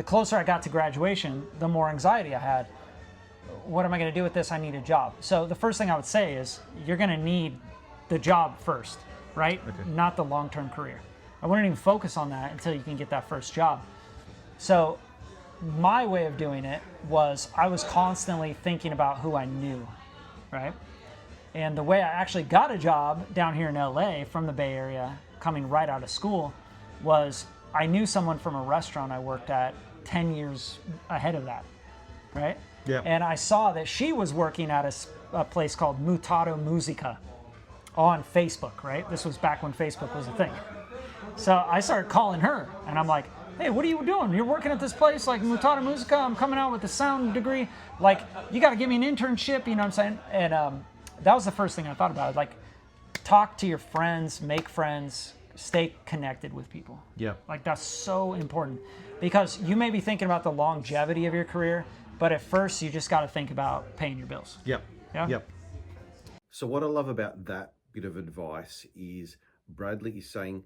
The closer I got to graduation, the more anxiety I had. What am I going to do with this? I need a job. So the first thing I would say is you're going to need the job first, right? Okay. Not the long-term career. I wouldn't even focus on that until you can get that first job. So my way of doing it was I was constantly thinking about who I knew, right? And the way I actually got a job down here in LA from the Bay Area, coming right out of school, was I knew someone from a restaurant I worked at 10 years ahead of that, right? Yeah. And I saw that she was working at a place called Mutato Musica on Facebook, right? This was back when Facebook was a thing. So I started calling her, and I'm like, hey, what are you doing? You're working at this place like Mutato Musica. I'm coming out with a sound degree. Like, you got to give me an internship, you know what I'm saying? And that was the first thing I thought about. Like, talk to your friends, make friends, stay connected with people. Yeah. Like, that's so important, because you may be thinking about the longevity of your career, but at first you just got to think about paying your bills. Yep. Yeah? Yep. So what I love about that bit of advice is Bradley is saying,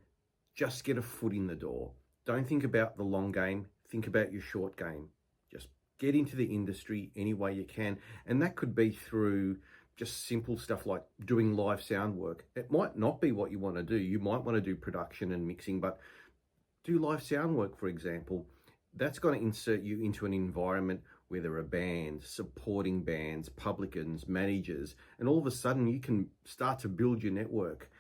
just get a foot in the door. Don't think about the long game. Think about your short game. Just get into the industry any way you can. And that could be through just simple stuff like doing live sound work. It might not be what you want to do. You might want to do production and mixing, but do live sound work, for example. That's going to insert you into an environment where there are bands, supporting bands, publicans, managers, and all of a sudden you can start to build your network.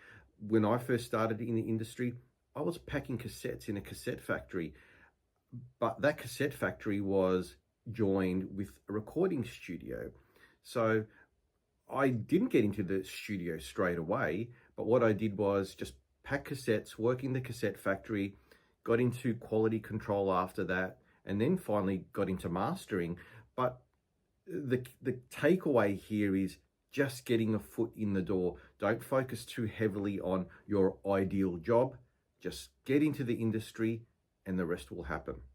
When I first started in the industry, I was packing cassettes in a cassette factory, but that cassette factory was joined with a recording studio. So I didn't get into the studio straight away, but what I did was just pack cassettes, work in the cassette factory, got into quality control after that, and then finally got into mastering. But the takeaway here is just getting a foot in the door. Don't focus too heavily on your ideal job. Just get into the industry and the rest will happen.